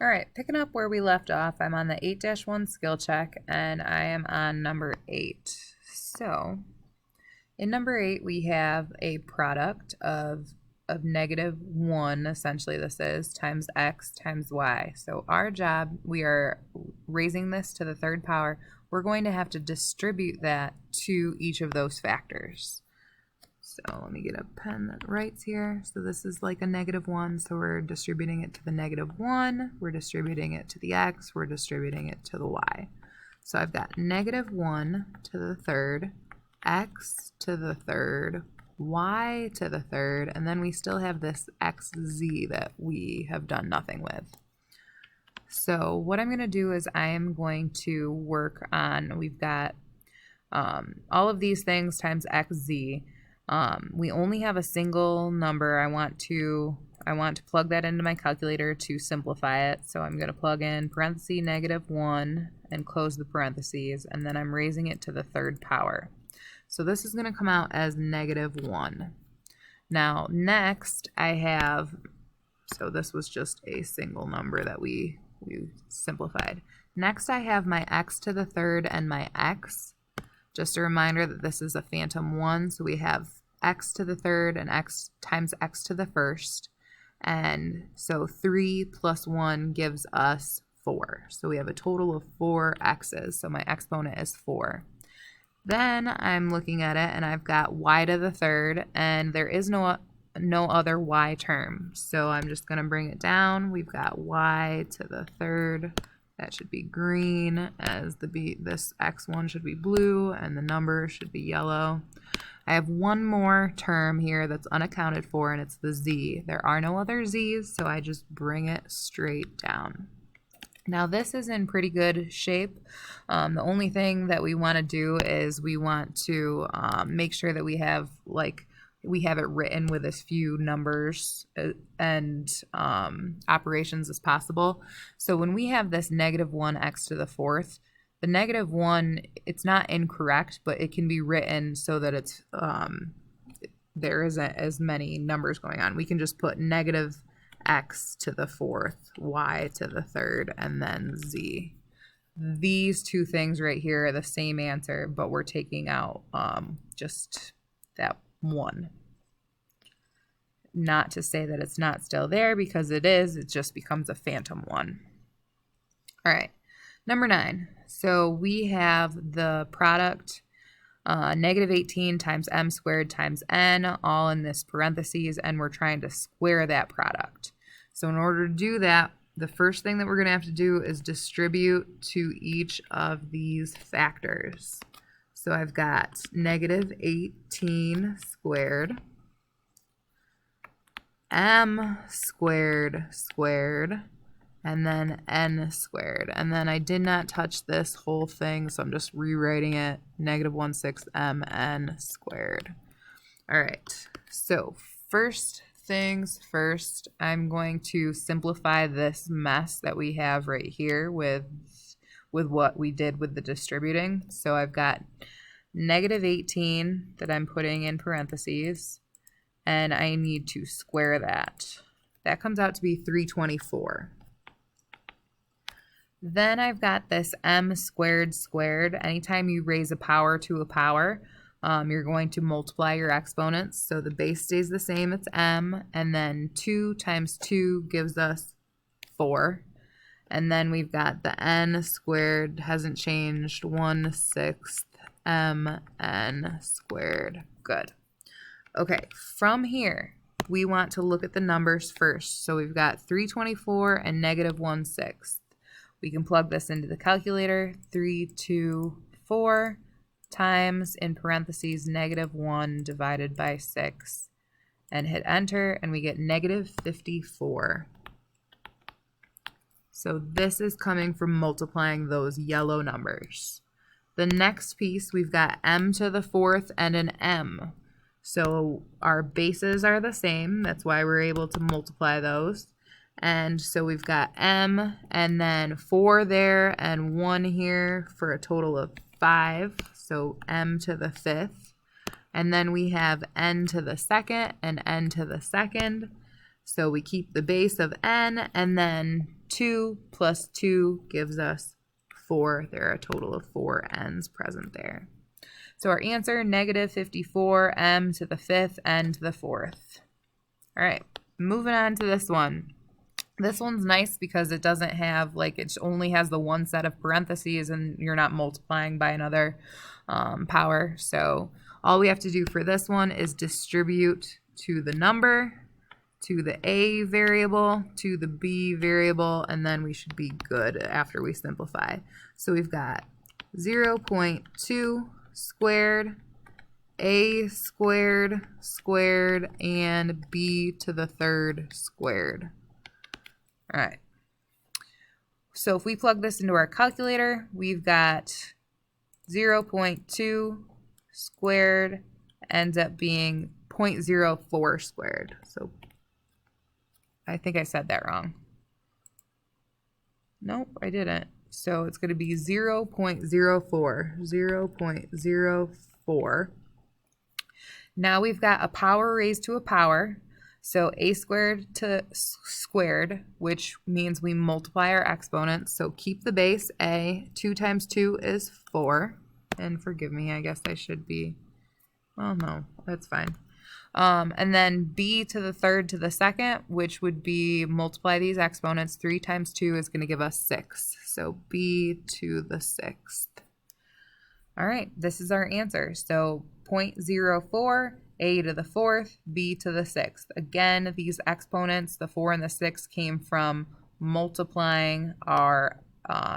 All right, picking up where we left off, I'm on the 8-1 skill check, and I am on number 8. So, in number 8, we have a product of -1, essentially this is, times x times y. So our job, we are raising this to the third power. We're going to have to distribute that to each of those factors. So let me get a pen that writes here. So this is like a -1, so we're distributing it to the -1, we're distributing it to the x, we're distributing it to the y. So I've got -1 to the third, x to the third, y to the third, and then we still have this xz that we have done nothing with. So what I'm going to do is I am going to work on, we've got all of these things times xz. We only have a single number. I want to plug that into my calculator to simplify it. So I'm going to plug in parentheses -1 and close the parentheses, and then I'm raising it to the third power. So this is going to come out as -1. Now next I have, so this was just a single number that we simplified. Next I have my x to the third and my x. Just a reminder that this is a phantom 1, so we have x to the third and x times x to the first. And so 3 plus 1 gives us 4. So we have a total of 4 x's, so my exponent is 4. Then I'm looking at it and I've got y to the third, and there is no other y term. So I'm just going to bring it down. We've got y to the third. That should be green, as this x1 should be blue, and the number should be yellow. I have one more term here that's unaccounted for, and it's the z. There are no other z's, so I just bring it straight down. Now this is in pretty good shape. The only thing that we want to do is we want to make sure that we have it written with as few numbers and operations as possible. So when we have this -1 x to the fourth, the -1, it's not incorrect, but it can be written so that it's there isn't as many numbers going on. We can just put -x to the fourth, y to the third, and then z. These two things right here are the same answer, but we're taking out just that 1. Not to say that it's not still there, because it is. It just becomes a phantom 1. All right, number 9. So we have the product -18 times m squared times n, all in this parentheses, and we're trying to square that product. So in order to do that, the first thing that we're going to have to do is distribute to each of these factors. So I've got -18 squared, m squared squared, and then n squared. And then I did not touch this whole thing, so I'm just rewriting it, -1/6 mn squared. All right, so first things first, I'm going to simplify this mess that we have right here with what we did with the distributing. So I've got -18 that I'm putting in parentheses, and I need to square that. That comes out to be 324. Then I've got this m squared squared. Anytime you raise a power to a power, you're going to multiply your exponents. So the base stays the same, it's m, and then 2 times 2 gives us 4. And then we've got the n squared, hasn't changed, 1/6 mn squared. Good. Okay, from here, we want to look at the numbers first. So we've got 324 and -1/6. We can plug this into the calculator. 324 times, in parentheses, -1 divided by 6, and hit enter, and we get -54. So this is coming from multiplying those yellow numbers. The next piece, we've got m to the fourth and an m. So our bases are the same. That's why we're able to multiply those. And so we've got m, and then 4 there and 1 here for a total of 5. So m to the fifth. And then we have n to the second and n to the second. So we keep the base of n, and then 2 plus 2 gives us 4. There are a total of 4 n's present there. So our answer, negative 54 m to the 5th n to the 4th. All right, moving on to this one. This one's nice because it doesn't have, like, it only has the one set of parentheses and you're not multiplying by another power. So all we have to do for this one is distribute to the number, to the a variable, to the b variable, and then we should be good after we simplify. So we've got 0.2 squared, a squared squared, and b to the 3rd squared. All right. So if we plug this into our calculator, we've got 0.2 squared ends up being 0.04 squared. So I think I said that wrong. Nope, I didn't. So it's going to be 0.04. 0.04. Now we've got a power raised to a power. So a squared to squared, which means we multiply our exponents. So keep the base a. 2 times 2 is 4. And forgive me, I guess I should be, well, no, that's fine. And then b to the 3rd to the 2nd, which would be multiply these exponents. 3 times 2 is going to give us 6. So b to the 6th. All right, this is our answer. So 0.04, a to the 4th, b to the 6th. Again, these exponents, the 4 and the 6, came from multiplying our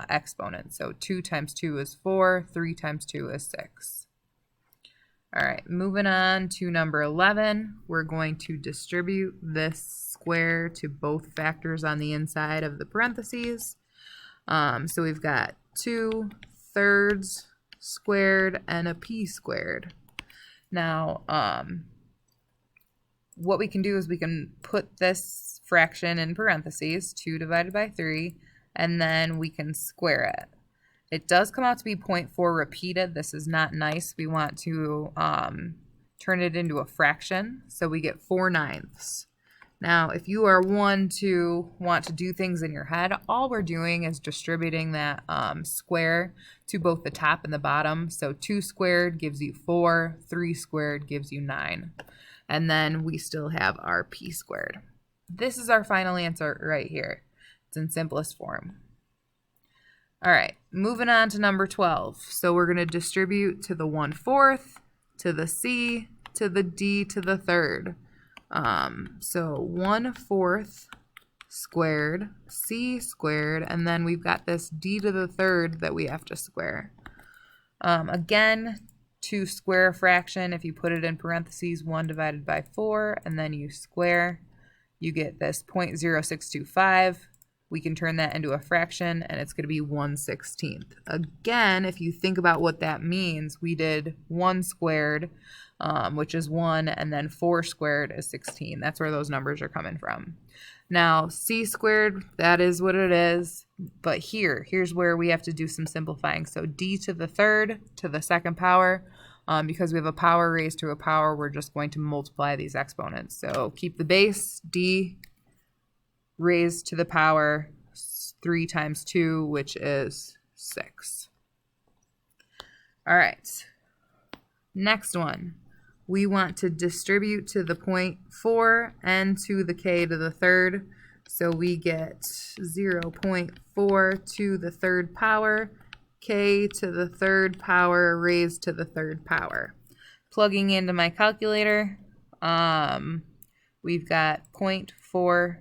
exponents. So 2 times 2 is 4, 3 times 2 is 6. All right, moving on to number 11, we're going to distribute this square to both factors on the inside of the parentheses. So we've got 2/3 squared and a p squared. Now, what we can do is we can put this fraction in parentheses, 2 divided by 3, and then we can square it. It does come out to be 0.4 repeated. This is not nice. We want to turn it into a fraction, so we get 4/9. Now, if you are one to want to do things in your head, all we're doing is distributing that square to both the top and the bottom. So 2 squared gives you 4, 3 squared gives you 9. And then we still have our p squared. This is our final answer right here. It's in simplest form. All right, moving on to number 12. So we're going to distribute to the 1/4, to the c, to the d to the 3rd. So 1/4 squared, c squared, and then we've got this d to the 3rd that we have to square. Again, to square a fraction, if you put it in parentheses, 1 divided by 4, and then you square, you get this 0.0625. We can turn that into a fraction, and it's going to be 1/16. Again, if you think about what that means, we did 1 squared, which is 1, and then 4 squared is 16. That's where those numbers are coming from. Now, c squared, that is what it is, but here's where we have to do some simplifying. So d to the 3rd to the 2nd power, because we have a power raised to a power, we're just going to multiply these exponents. So keep the base, d raised to the power 3 times 2, which is 6. All right, next one. We want to distribute to the 0.4 and to the k to the 3rd. So we get 0.4 to the 3rd power, k to the 3rd power raised to the 3rd power. Plugging into my calculator, we've got 0.4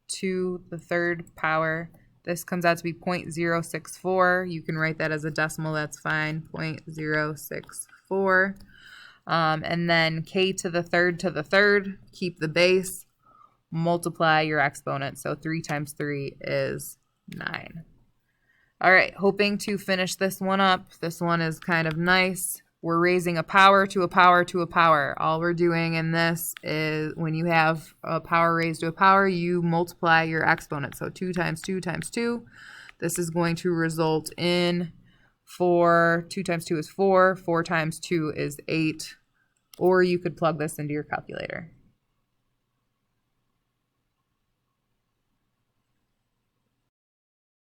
to the 3rd power. This comes out to be 0.064. You can write that as a decimal, that's fine, 0.064. And then k to the 3rd, keep the base, multiply your exponent. So 3 times 3 is 9. All right, hoping to finish this one up. This one is kind of nice. We're raising a power to a power to a power. All we're doing in this is when you have a power raised to a power, you multiply your exponent. So 2 times 2 times 2. This is going to result in 4. 2 times 2 is 4. 4 times 2 is 8. Or you could plug this into your calculator.